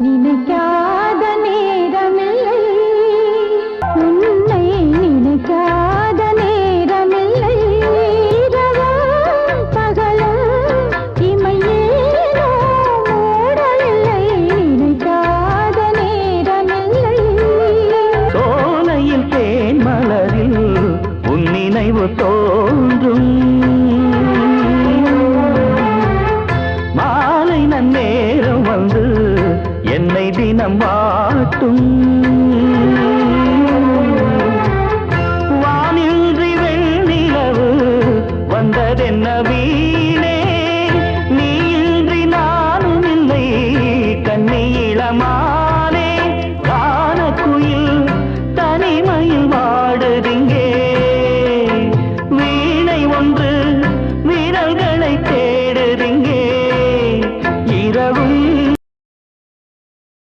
நினைக்காத நேரமில்லை உன்னை நினைக்காத நேரமில்லை இரவும் பகலும் இமையேனோ மூடவில்லை நினைக்காத நேரமில்லை சோலையில் தேன் மலரில் உன் நினைவு தோன்றும் மாலை நன்னேரம் வந்து என்னை தினம் வாட்டும்